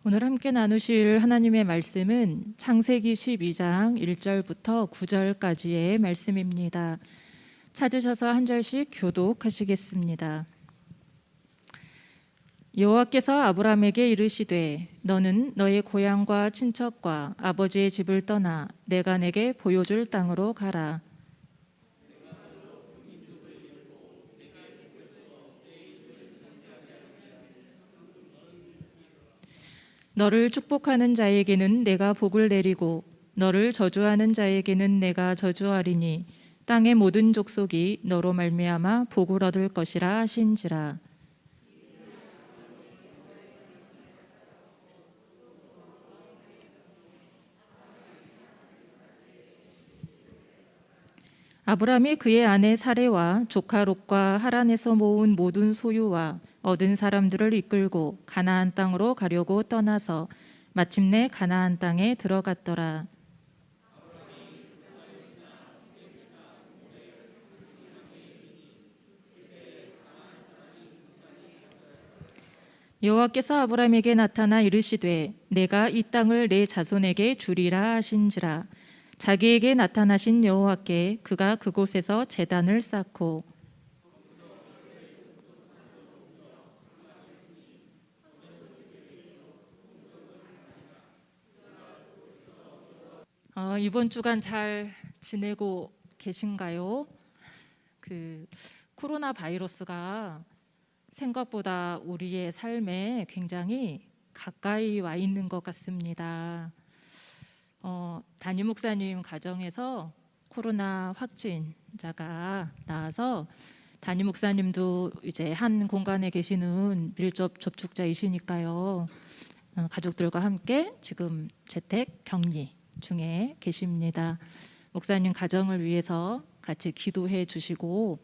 오늘 함께 나누실 하나님의 말씀은 창세기 12장 1절부터 9절까지의 말씀입니다. 찾으셔서 한 절씩 교독하시겠습니다. 여호와께서 아브라함에게 이르시되 너는 너의 고향과 친척과 아버지의 집을 떠나 내가 내게 보여줄 땅으로 가라. 너를 축복하는 자에게는 내가 복을 내리고 너를 저주하는 자에게는 내가 저주하리니 땅의 모든 족속이 너로 말미암아 복을 얻을 것이라 하신지라. 아브람이 그의 아내 사레와 조카 롯과 하란에서 모은 모든 소유와 얻은 사람들을 이끌고 가나안 땅으로 가려고 떠나서 마침내 가나안 땅에 들어갔더라. 여호와께서 아브람에게 나타나 이르시되 내가 이 땅을 내 자손에게 주리라 하신지라. 자기에게 나타나신 여호와께 그가 그곳에서 제단을 쌓고 이번 주간 잘 지내고 계신가요? 코로나 바이러스가 생각보다 우리의 삶에 굉장히 가까이 와 있는 것 같습니다. 담임 목사님 가정에서 코로나 확진자가 나와서 담임 목사님도 이제 한 공간에 계시는 밀접 접촉자이시니까요. 가족들과 함께 지금 재택 격리 중에 계십니다. 목사님 가정을 위해서 같이 기도해 주시고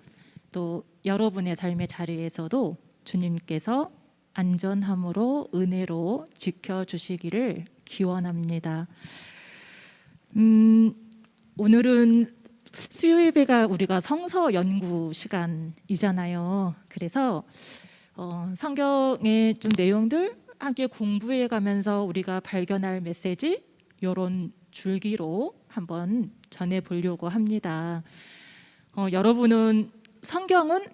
또 여러분의 삶의 자리에서도 주님께서 안전함으로 은혜로 지켜주시기를 기원합니다. 오늘은 수요 예배가 우리가 성서 연구 시간이잖아요. 그래서 성경의 좀 내용들 함께 공부해 가면서 우리가 발견할 메시지 이런 줄기로 한번 전해 보려고 합니다. 여러분은 성경은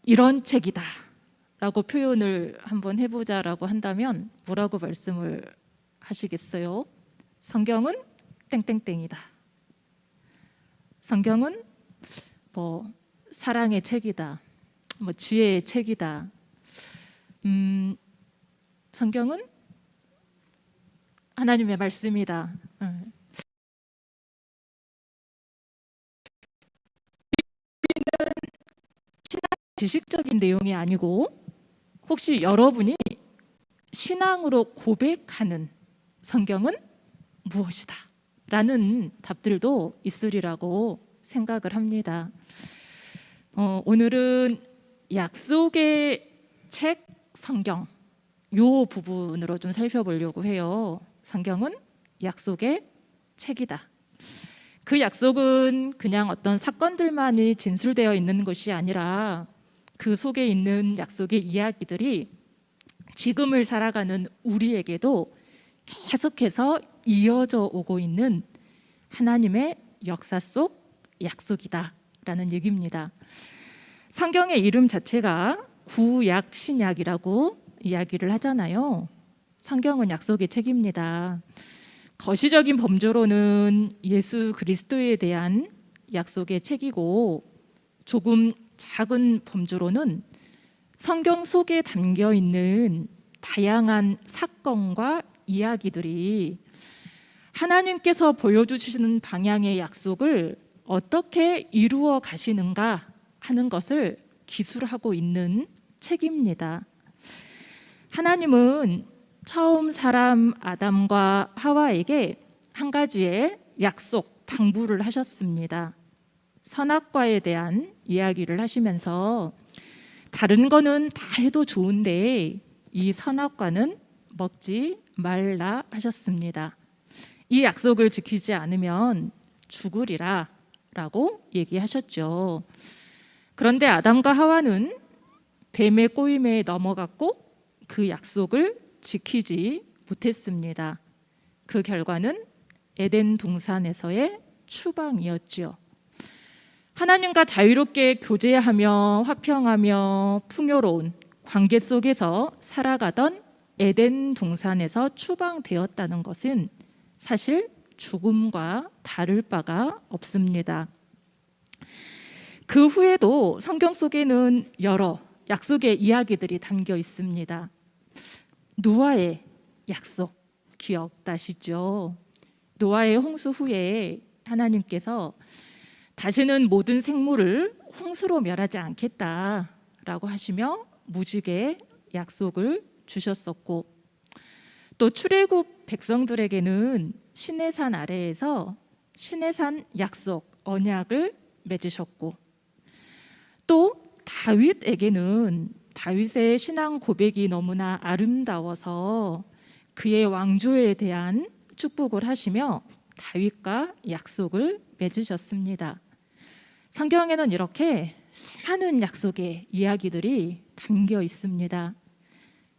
이런 책이다 라고 표현을 한번 해보자라고 한다면 뭐라고 말씀을 하시겠어요? 성경은 땡땡땡이다. 성경은 뭐 사랑의 책이다, 뭐 지혜의 책이다. 성경은 하나님의 말씀이다. 지식적인 내용이 아니고 혹시 여러분이 신앙으로 고백하는 성경은 무엇이다? 라는 답들도 있으리라고 생각을 합니다. 오늘은 약속의 책 성경 요 부분으로 좀 살펴보려고 해요. 성경은 약속의 책이다. 그 약속은 그냥 어떤 사건들만이 진술되어 있는 것이 아니라 그 속에 있는 약속의 이야기들이 지금을 살아가는 우리에게도 계속해서 이어져 오고 있는 하나님의 역사 속 약속이다라는 얘기입니다. 성경의 이름 자체가 구약 신약이라고 이야기를 하잖아요. 성경은 약속의 책입니다. 거시적인 범주로는 예수 그리스도에 대한 약속의 책이고 조금 작은 범주로는 성경 속에 담겨 있는 다양한 사건과 이야기들이 하나님께서 보여주시는 방향의 약속을 어떻게 이루어 가시는가 하는 것을 기술하고 있는 책입니다. 하나님은 처음 사람 아담과 하와에게 한 가지의 약속, 당부를 하셨습니다. 선악과에 대한 이야기를 하시면서 다른 거는 다 해도 좋은데 이 선악과는 먹지 말라 하셨습니다. 이 약속을 지키지 않으면 죽으리라 라고 얘기하셨죠. 그런데 아담과 하와는 뱀의 꼬임에 넘어갔고 그 약속을 지키지 못했습니다. 그 결과는 에덴 동산에서의 추방이었지요. 하나님과 자유롭게 교제하며 화평하며 풍요로운 관계 속에서 살아가던 에덴 동산에서 추방되었다는 것은 사실 죽음과 다를 바가 없습니다. 그 후에도 성경 속에는 여러 약속의 이야기들이 담겨 있습니다. 노아의 약속 기억나시죠? 노아의 홍수 후에 하나님께서 다시는 모든 생물을 홍수로 멸하지 않겠다라고 하시며 무지개 약속을 주셨었고, 또 출애굽 백성들에게는 시내산 아래에서 시내산 약속 언약을 맺으셨고, 또 다윗에게는 다윗의 신앙 고백이 너무나 아름다워서 그의 왕조에 대한 축복을 하시며 다윗과 약속을 맺으셨습니다. 성경에는 이렇게 수많은 약속의 이야기들이 담겨 있습니다.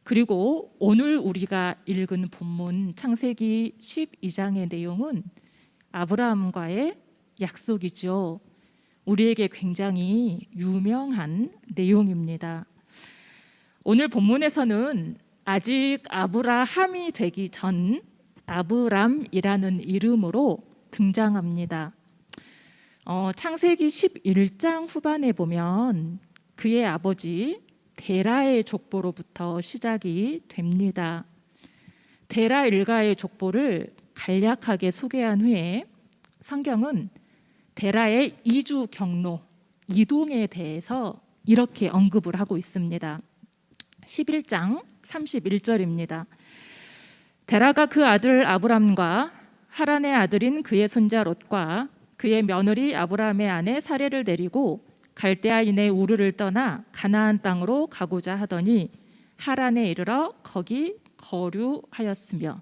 그리고 오늘 우리가 읽은 본문 창세기 12장의 내용은 아브라함과의 약속이죠. 우리에게 굉장히 유명한 내용입니다. 오늘 본문에서는 아직 아브라함이 되기 전 아브람이라는 이름으로 등장합니다. 창세기 11장 후반에 보면 그의 아버지 데라의 족보로부터 시작이 됩니다. 데라 일가의 족보를 간략하게 소개한 후에 성경은 데라의 이주 경로, 이동에 대해서 이렇게 언급을 하고 있습니다. 11장 31절입니다. 데라가 그 아들 아브람과 하란의 아들인 그의 손자 롯과 그의 며느리 아브람의 아내 사레를 데리고 갈대아인의 우르를 떠나 가나안 땅으로 가고자 하더니 하란에 이르러 거기 거류하였으며.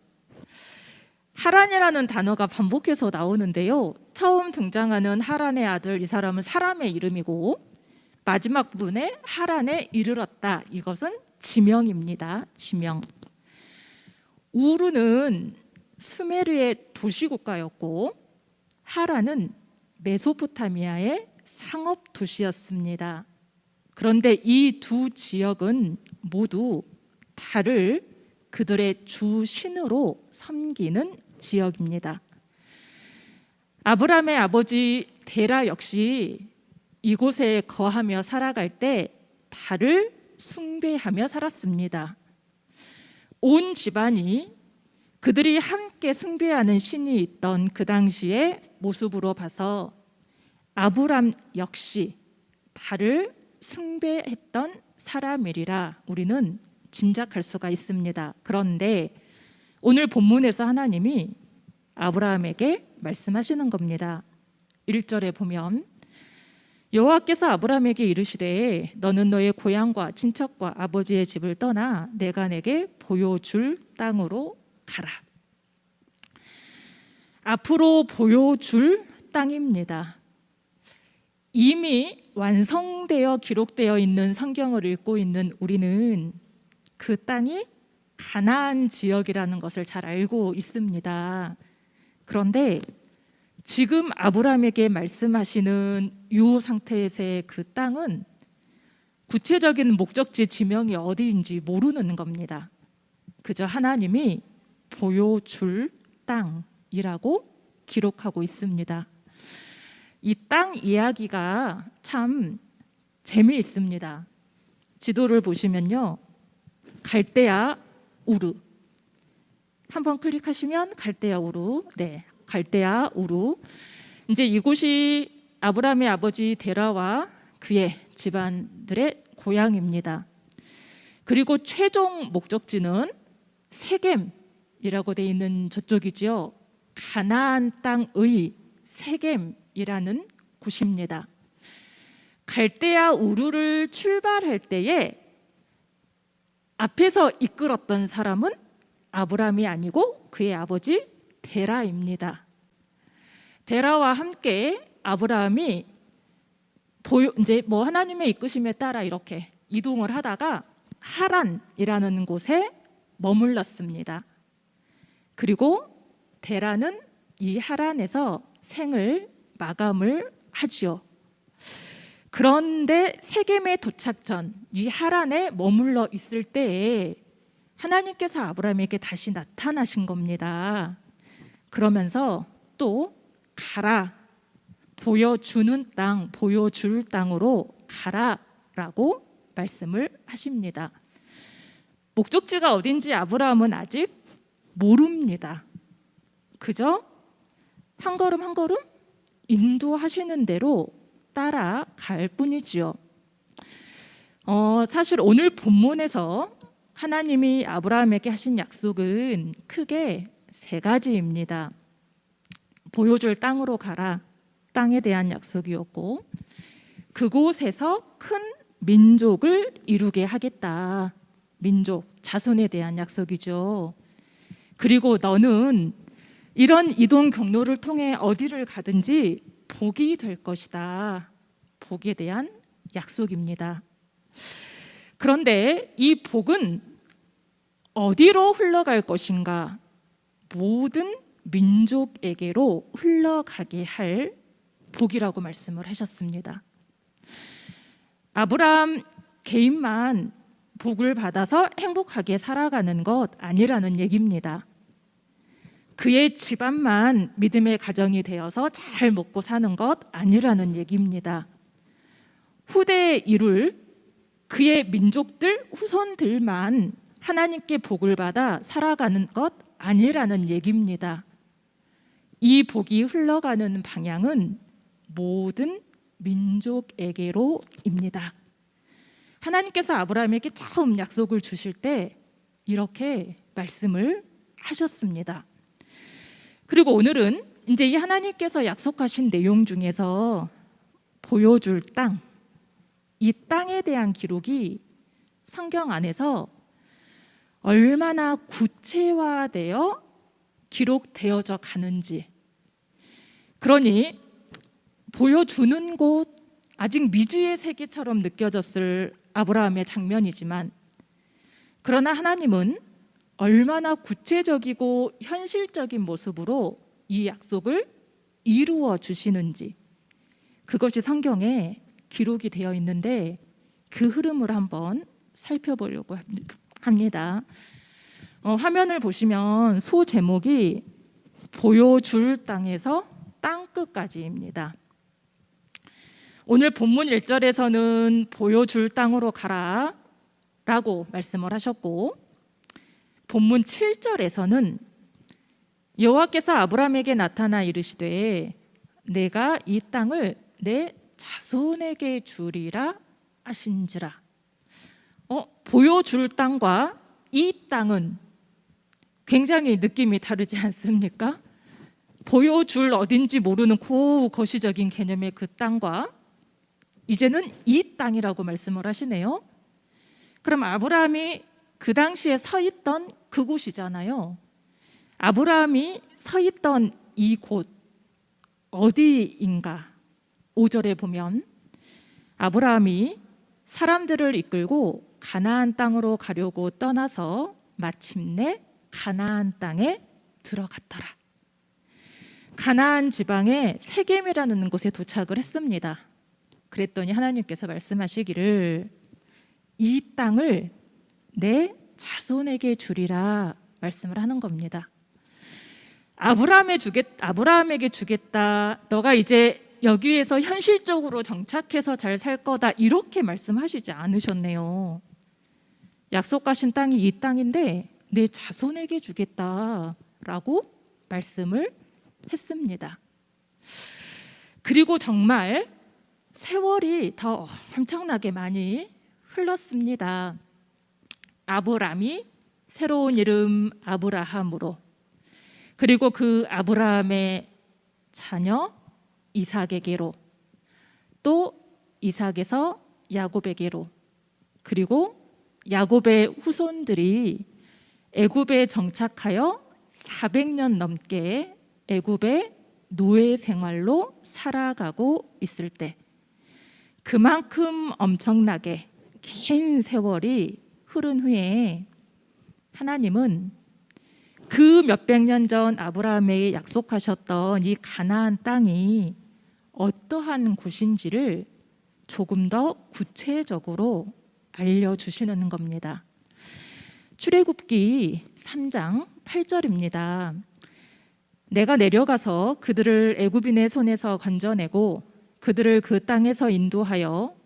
하란이라는 단어가 반복해서 나오는데요, 처음 등장하는 하란의 아들, 이 사람은 사람의 이름이고 마지막 부분에 하란에 이르렀다, 이것은 지명입니다. 지명. 우르는 수메르의 도시국가였고 하란은 메소포타미아의 상업 도시였습니다. 그런데 이 두 지역은 모두 달을 그들의 주 신으로 섬기는 지역입니다. 아브람의 아버지 데라 역시 이곳에 거하며 살아갈 때 달을 숭배하며 살았습니다. 온 집안이 그들이 함께 숭배하는 신이 있던 그 당시의 모습으로 봐서 아브람 역시 달을 숭배했던 사람이리라 우리는 짐작할 수가 있습니다. 그런데 오늘 본문에서 하나님이 아브라함에게 말씀하시는 겁니다. 1절에 보면 여호와께서 아브라함에게 이르시되 너는 너의 고향과 친척과 아버지의 집을 떠나 내가 내게 보여줄 땅으로 가라. 앞으로 보여줄 땅입니다. 이미 완성되어 기록되어 있는 성경을 읽고 있는 우리는 그 땅이 가나안 지역이라는 것을 잘 알고 있습니다. 그런데 지금 아브라함에게 말씀하시는 이 상태에서의 그 땅은 구체적인 목적지 지명이 어디인지 모르는 겁니다. 그저 하나님이 보여줄 땅이라고 기록하고 있습니다. 이 땅 이야기가 참 재미있습니다. 지도를 보시면요, 갈대아 우르, 한번 클릭하시면 갈대아 우르, 네, 갈대아 우르. 이제 이곳이 아브라함의 아버지 데라와 그의 집안들의 고향입니다. 그리고 최종 목적지는 세겜이라고 되어 있는 저쪽이지요. 가나안 땅의 세겜이라는 곳입니다. 갈대아 우르를 출발할 때에 앞에서 이끌었던 사람은 아브라함이 아니고 그의 아버지 데라입니다. 데라와 함께 아브라함이 이제 하나님의 이끄심에 따라 이렇게 이동을 하다가 하란이라는 곳에 머물렀습니다. 그리고 데라는 이 하란에서 생을 마감을 하지요. 그런데 세겜에 도착 전 이 하란에 머물러 있을 때에 하나님께서 아브라함에게 다시 나타나신 겁니다. 그러면서 또 가라, 보여주는 땅, 보여줄 땅으로 가라라고 말씀을 하십니다. 목적지가 어딘지 아브라함은 아직 모릅니다. 그저 한 걸음 한 걸음 인도하시는 대로 따라갈 뿐이지요. 사실 오늘 본문에서 하나님이 아브라함에게 하신 약속은 크게 세 가지입니다. 보여줄 땅으로 가라, 땅에 대한 약속이었고, 그곳에서 큰 민족을 이루게 하겠다, 민족, 자손에 대한 약속이죠. 그리고 너는 이런 이동 경로를 통해 어디를 가든지 복이 될 것이다, 복에 대한 약속입니다. 그런데 이 복은 어디로 흘러갈 것인가? 모든 민족에게로 흘러가게 할 복이라고 말씀을 하셨습니다. 아브라함 개인만 복을 받아서 행복하게 살아가는 것 아니라는 얘기입니다. 그의 집안만 믿음의 가정이 되어서 잘 먹고 사는 것 아니라는 얘기입니다. 후대에 이룰 그의 민족들, 후손들만 하나님께 복을 받아 살아가는 것 아니라는 얘기입니다. 이 복이 흘러가는 방향은 모든 민족에게로입니다. 하나님께서 아브라함에게 처음 약속을 주실 때 이렇게 말씀을 하셨습니다. 그리고 오늘은 이제 이 하나님께서 약속하신 내용 중에서 보여줄 땅, 이 땅에 대한 기록이 성경 안에서 얼마나 구체화되어 기록되어져 가는지, 그러니 보여주는 곳, 아직 미지의 세계처럼 느껴졌을 아브라함의 장면이지만, 그러나 하나님은 얼마나 구체적이고 현실적인 모습으로 이 약속을 이루어 주시는지, 그것이 성경에 기록이 되어 있는데 그 흐름을 한번 살펴보려고 합니다. 화면을 보시면 소 제목이 보여줄 땅에서 땅 끝까지입니다. 오늘 본문 1절에서는 보여줄 땅으로 가라 라고 말씀을 하셨고, 본문 7절에서는 여호와께서 아브라함에게 나타나 이르시되 내가 이 땅을 내 자손에게 주리라 하신지라. 보여줄 땅과 이 땅은 굉장히 느낌이 다르지 않습니까? 보여줄 어딘지 모르는 거시적인 개념의 그 땅과 이제는 이 땅이라고 말씀을 하시네요. 그럼 아브라함이 그 당시에 서 있던 그곳이잖아요. 아브라함이 서 있던 이곳 어디인가? 5절에 보면 아브라함이 사람들을 이끌고 가나안 땅으로 가려고 떠나서 마침내 가나안 땅에 들어갔더라. 가나안 지방의 세겜이라는 곳에 도착을 했습니다. 그랬더니 하나님께서 말씀하시기를 이 땅을 내 자손에게 주리라 말씀을 하는 겁니다. 아브라함에게 주겠다. 너가 이제 여기에서 현실적으로 정착해서 잘 살 거다. 이렇게 말씀하시지 않으셨네요. 약속하신 땅이 이 땅인데 내 자손에게 주겠다라고 말씀을 했습니다. 그리고 정말 세월이 더 엄청나게 많이 흘렀습니다. 아브람이 새로운 이름 아브라함으로, 그리고 그 아브라함의 자녀 이삭에게로, 또 이삭에서 야곱에게로, 그리고 야곱의 후손들이 애굽에 정착하여 400년 넘게 애굽의 노예 생활로 살아가고 있을 때, 그만큼 엄청나게 긴 세월이 흐른 후에 하나님은 그 몇백 년 전 아브라함에게 약속하셨던 이 가나안 땅이 어떠한 곳인지를 조금 더 구체적으로 알려주시는 겁니다. 출애굽기 3장 8절입니다. 내가 내려가서 그들을 애굽인의 손에서 건져내고 그들을 그 땅에서 인도하여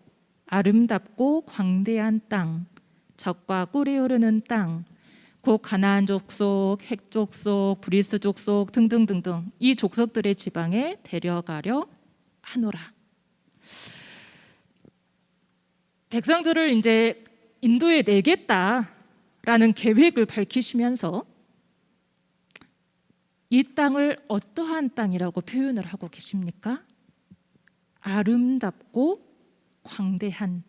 아름답고 광대한 땅, 젖과 꿀이 흐르는 땅, 곧 가나안 족속, 헷 족속, 브리스 족속 등등등등 이 족속들의 지방에 데려가려 하노라. 백성들을 이제 인도에 내겠다라는 계획을 밝히시면서 이 땅을 어떠한 땅이라고 표현을 하고 계십니까? 아름답고 광대한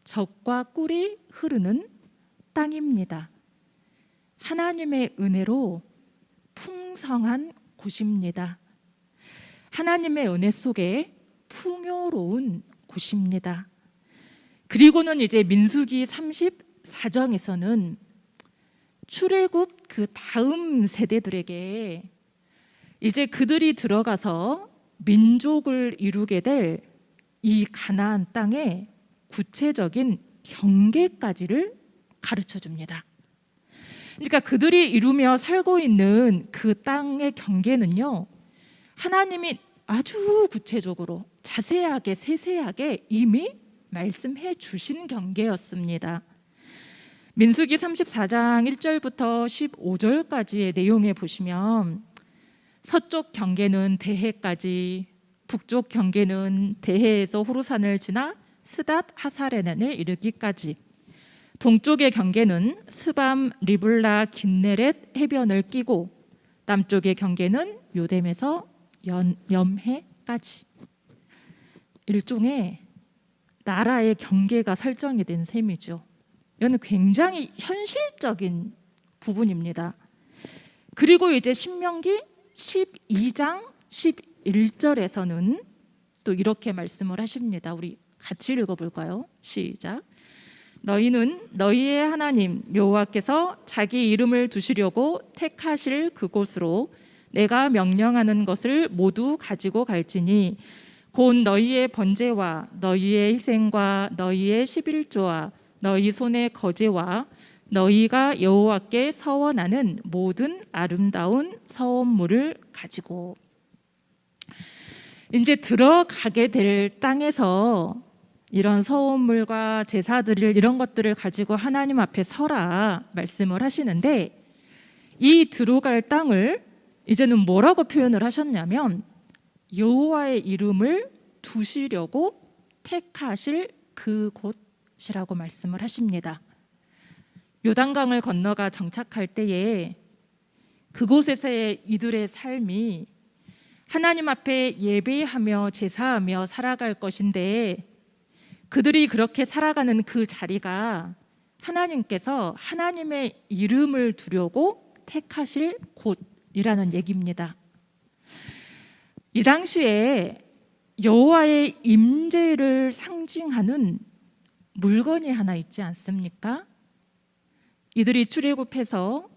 젖과 꿀이 흐르는 땅입니다. 하나님의 은혜로 풍성한 곳입니다. 하나님의 은혜 속에 풍요로운 곳입니다. 그리고는 이제 민수기 34장에서는 출애굽 그 다음 세대들에게 이제 그들이 들어가서 민족을 이루게 될 이 가나안 땅의 구체적인 경계까지를 가르쳐 줍니다. 그러니까 그들이 이루며 살고 있는 그 땅의 경계는요, 하나님이 아주 구체적으로 자세하게 세세하게 이미 말씀해 주신 경계였습니다. 민수기 34장 1절부터 15절까지의 내용에 보시면 서쪽 경계는 대해까지, 북쪽 경계는 대해에서 호르산을 지나 스닷 하사레난에 이르기까지, 동쪽의 경계는 스밤 리블라 긴네렛 해변을 끼고 남쪽의 경계는 요뎀에서 염해까지 일종의 나라의 경계가 설정이 된 셈이죠. 이건 굉장히 현실적인 부분입니다. 그리고 이제 신명기 12장 11절에서는 또 이렇게 말씀을 하십니다. 우리 같이 읽어볼까요? 시작. 너희는 너희의 하나님 여호와께서 자기 이름을 두시려고 택하실 그곳으로 내가 명령하는 것을 모두 가지고 갈지니 곧 너희의 번제와 너희의 희생과 너희의 11조와 너희 손의 거제와 너희가 여호와께 서원하는 모든 아름다운 서원물을 가지고. 이제 들어가게 될 땅에서 이런 서원물과 제사들을 이런 것들을 가지고 하나님 앞에 서라 말씀을 하시는데, 이 들어갈 땅을 이제는 뭐라고 표현을 하셨냐면 여호와의 이름을 두시려고 택하실 그곳이라고 말씀을 하십니다. 요단강을 건너가 정착할 때에 그곳에서의 이들의 삶이 하나님 앞에 예배하며 제사하며 살아갈 것인데, 그들이 그렇게 살아가는 그 자리가 하나님께서 하나님의 이름을 두려고 택하실 곳이라는 얘기입니다. 이 당시에 여호와의 임재를 상징하는 물건이 하나 있지 않습니까? 이들이 출애굽해서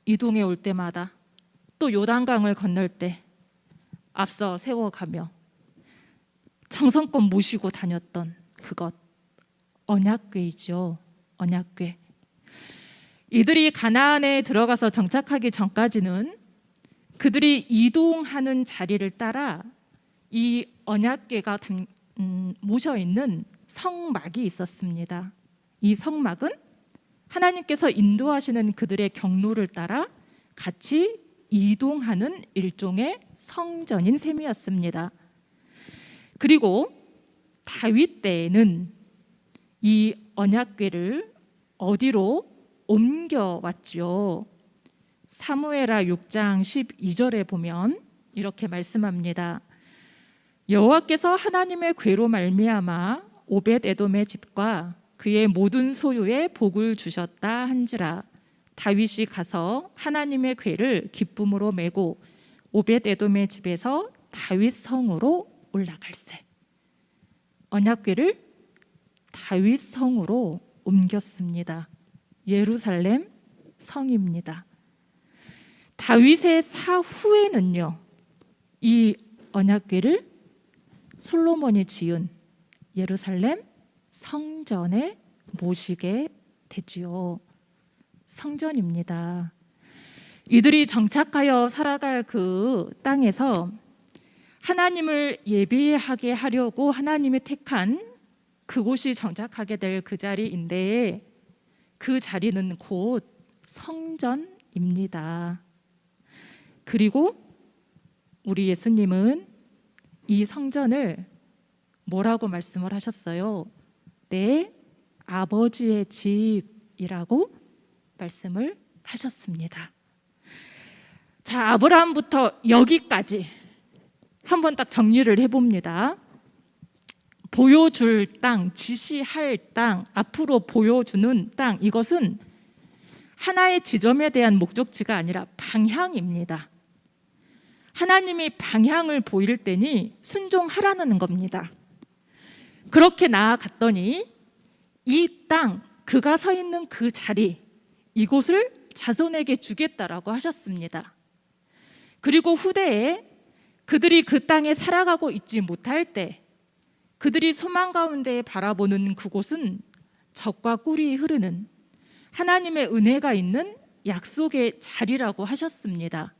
이동해 올 때마다 또 요단강을 건널 때 앞서 세워가며 정성껏 모시고 다녔던 그것, 언약궤이죠. 언약궤. 이들이 가나안에 들어가서 정착하기 전까지는 그들이 이동하는 자리를 따라 이 언약궤가 모셔 있는 성막이 있었습니다. 이 성막은 하나님께서 인도하시는 그들의 경로를 따라 같이 이동하는 일종의 성전인 셈이었습니다. 그리고 다윗 때에는 이 언약궤를 어디로 옮겨왔죠? 사무엘하 6장 12절에 보면 이렇게 말씀합니다. 여호와께서 하나님의 궤로 말미암아 오벳 에돔의 집과 그의 모든 소유에 복을 주셨다 한지라. 다윗이 가서 하나님의 궤를 기쁨으로 메고 오벳 에돔의 집에서 다윗 성으로 올라갈세. 언약궤를 다윗 성으로 옮겼습니다. 예루살렘 성입니다. 다윗의 사후에는요, 이 언약궤를 솔로몬이 지은 예루살렘 성전에 모시게 되지요. 성전입니다. 이들이 정착하여 살아갈 그 땅에서 하나님을 예배하게 하려고 하나님이 택한 그곳이 정착하게 될 그 자리인데, 그 자리는 곧 성전입니다. 그리고 우리 예수님은 이 성전을 뭐라고 말씀을 하셨어요? 내 아버지의 집이라고 말씀을 하셨습니다. 자, 아브라함부터 여기까지 한번 딱 정리를 해봅니다. 보여줄 땅, 지시할 땅, 앞으로 보여주는 땅, 이것은 하나의 지점에 대한 목적지가 아니라 방향입니다. 하나님이 방향을 보일 때니 순종하라는 겁니다. 그렇게 나아갔더니 이 땅, 그가 서 있는 그 자리, 이곳을 자손에게 주겠다라고 하셨습니다. 그리고 후대에 그들이 그 땅에 살아가고 있지 못할 때 그들이 소망 가운데 바라보는 그곳은 젖과 꿀이 흐르는 하나님의 은혜가 있는 약속의 자리라고 하셨습니다.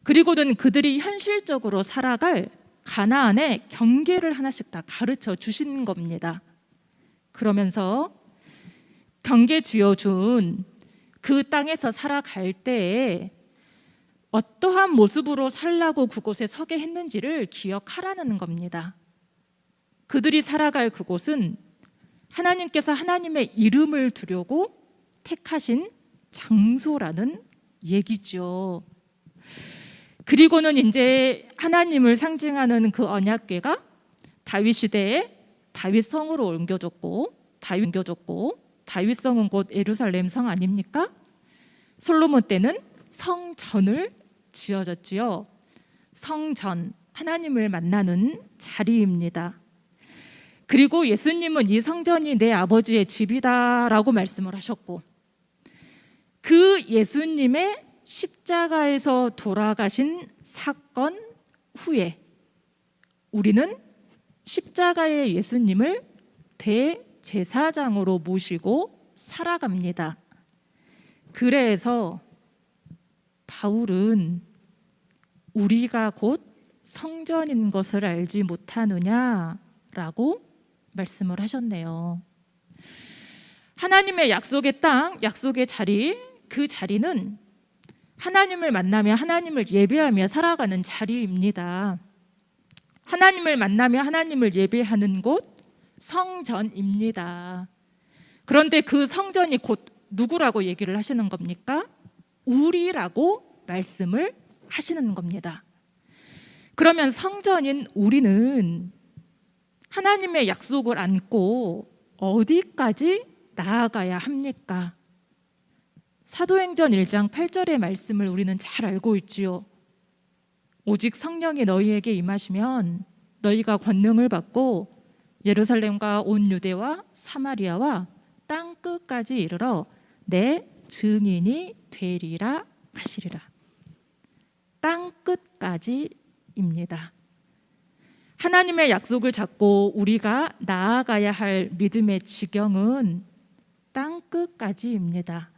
그리고는 그들이 현실적으로 살아갈 가나안의 경계를 하나씩 다 가르쳐 주신 겁니다. 그러면서 경계 지어준 그 땅에서 살아갈 때에 어떠한 모습으로 살라고 그곳에 서게 했는지를 기억하라는 겁니다. 그들이 살아갈 그곳은 하나님께서 하나님의 이름을 두려고 택하신 장소라는 얘기죠. 그리고는 이제 하나님을 상징하는 그 언약궤가 다윗 시대에 다윗성으로 옮겨졌고, 다윗성은 곧 예루살렘 성 아닙니까? 솔로몬 때는 성전을 지어졌지요. 성전, 하나님을 만나는 자리입니다. 그리고 예수님은 이 성전이 내 아버지의 집이다라고 말씀을 하셨고, 그 예수님의 십자가에서 돌아가신 사건 후에 우리는 십자가의 예수님을 대제사장으로 모시고 살아갑니다. 그래서 바울은 우리가 곧 성전인 것을 알지 못하느냐라고 말씀을 하셨네요. 하나님의 약속의 땅, 약속의 자리, 그 자리는 하나님을 만나며 하나님을 예배하며 살아가는 자리입니다. 하나님을 만나며 하나님을 예배하는 곳, 성전입니다. 그런데 그 성전이 곧 누구라고 얘기를 하시는 겁니까? 우리라고 말씀을 하시는 겁니다. 그러면 성전인 우리는 하나님의 약속을 안고 어디까지 나아가야 합니까? 사도행전 1장 8절의 말씀을 우리는 잘 알고 있지요. 오직 성령이 너희에게 임하시면 너희가 권능을 받고 예루살렘과 온 유대와 사마리아와 땅 끝까지 이르러 내 증인이 되리라 하시리라. 땅 끝까지입니다. 하나님의 약속을 잡고 우리가 나아가야 할 믿음의 지경은 땅 끝까지입니다.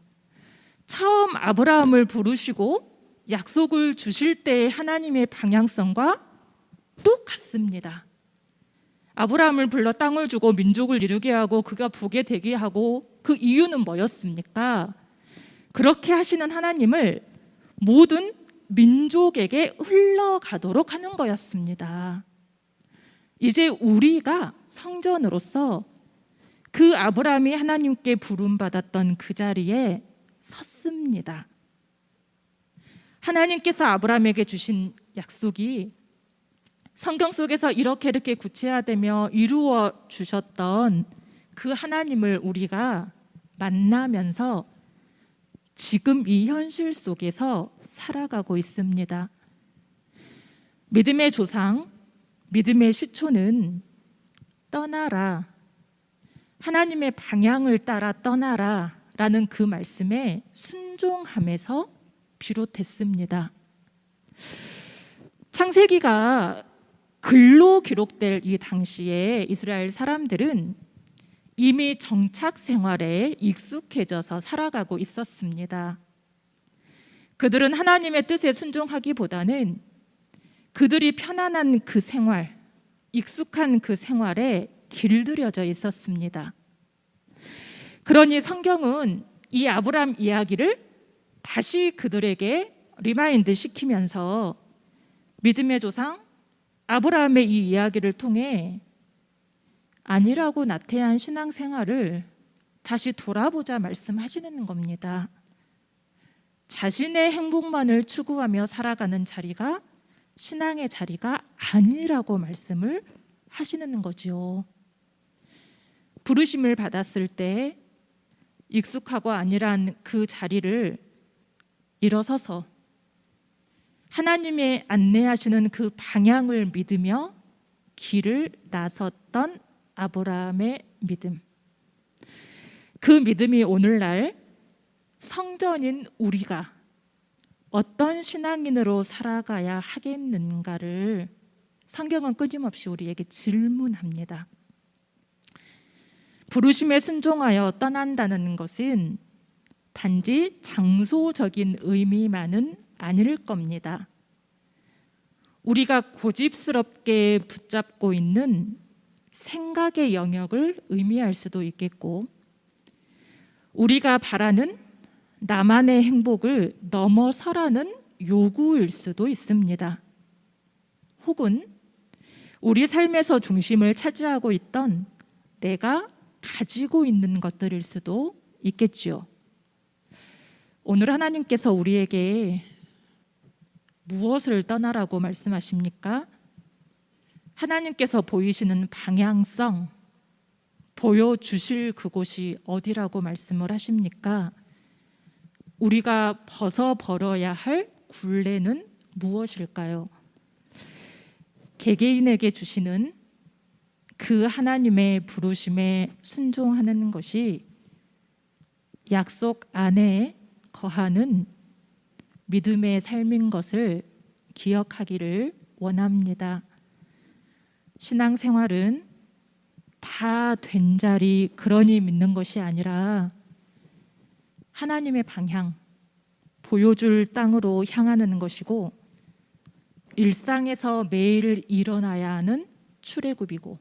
처음 아브라함을 부르시고 약속을 주실 때의 하나님의 방향성과 똑같습니다. 아브라함을 불러 땅을 주고 민족을 이루게 하고 그가 복에 되게 하고, 그 이유는 뭐였습니까? 그렇게 하시는 하나님을 모든 민족에게 흘러가도록 하는 거였습니다. 이제 우리가 성전으로서 그 아브라함이 하나님께 부름받았던 그 자리에 섰습니다. 하나님께서 아브라함에게 주신 약속이 성경 속에서 이렇게 구체화되며 이루어 주셨던 그 하나님을 우리가 만나면서 지금 이 현실 속에서 살아가고 있습니다. 믿음의 조상, 믿음의 시초는 떠나라, 하나님의 방향을 따라 떠나라 라는 그 말씀에 순종함에서 비롯했습니다. 창세기가 글로 기록될 이 당시에 이스라엘 사람들은 이미 정착 생활에 익숙해져서 살아가고 있었습니다. 그들은 하나님의 뜻에 순종하기보다는 그들이 편안한 그 생활, 익숙한 그 생활에 길들여져 있었습니다. 그러니 성경은 이 아브라함 이야기를 다시 그들에게 리마인드 시키면서 믿음의 조상 아브라함의 이 이야기를 통해 아니라고 나태한 신앙생활을 다시 돌아보자 말씀하시는 겁니다. 자신의 행복만을 추구하며 살아가는 자리가 신앙의 자리가 아니라고 말씀을 하시는 거지요. 부르심을 받았을 때 익숙하고 안일한 그 자리를 일어서서 하나님의 안내하시는 그 방향을 믿으며 길을 나섰던 아브라함의 믿음. 그 믿음이 오늘날 성전인 우리가 어떤 신앙인으로 살아가야 하겠는가를 성경은 끊임없이 우리에게 질문합니다. 부르심에 순종하여 떠난다는 것은 단지 장소적인 의미만은 아닐 겁니다. 우리가 고집스럽게 붙잡고 있는 생각의 영역을 의미할 수도 있겠고, 우리가 바라는 나만의 행복을 넘어서라는 요구일 수도 있습니다. 혹은 우리 삶에서 중심을 차지하고 있던 내가 가지고 있는 것들일 수도 있겠지요. 오늘 하나님께서 우리에게 무엇을 떠나라고 말씀하십니까? 하나님께서 보이시는 방향성, 보여주실 그곳이 어디라고 말씀을 하십니까? 우리가 벗어버려야 할 굴레는 무엇일까요? 개개인에게 주시는 그 하나님의 부르심에 순종하는 것이 약속 안에 거하는 믿음의 삶인 것을 기억하기를 원합니다. 신앙생활은 다 된 자리 그러니 믿는 것이 아니라 하나님의 방향, 보여줄 땅으로 향하는 것이고, 일상에서 매일 일어나야 하는 출애굽이고,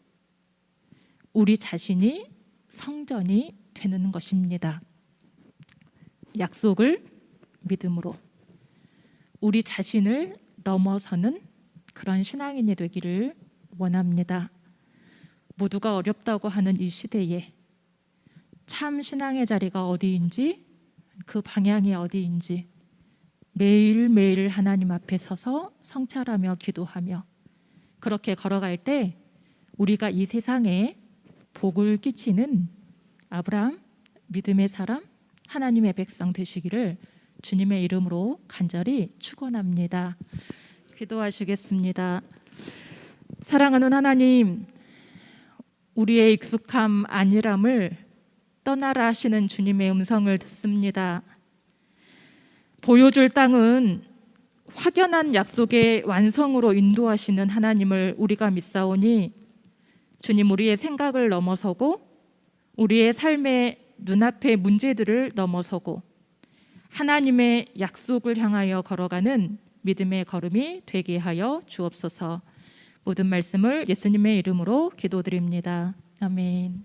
우리 자신이 성전이 되는 것입니다. 약속을 믿음으로 우리 자신을 넘어서는 그런 신앙인이 되기를 원합니다. 모두가 어렵다고 하는 이 시대에 참 신앙의 자리가 어디인지, 그 방향이 어디인지 매일매일 하나님 앞에 서서 성찰하며 기도하며 그렇게 걸어갈 때 우리가 이 세상에 복을 끼치는 아브라함, 믿음의 사람, 하나님의 백성 되시기를 주님의 이름으로 간절히 축원합니다. 기도하시겠습니다. 사랑하는 하나님, 우리의 익숙함 안일함을 떠나라 하시는 주님의 음성을 듣습니다. 보여줄 땅은 확연한 약속의 완성으로 인도하시는 하나님을 우리가 믿사오니 주님, 우리의 생각을 넘어서고 우리의 삶의 눈앞의 문제들을 넘어서고 하나님의 약속을 향하여 걸어가는 믿음의 걸음이 되게 하여 주옵소서. 모든 말씀을 예수님의 이름으로 기도드립니다. 아멘.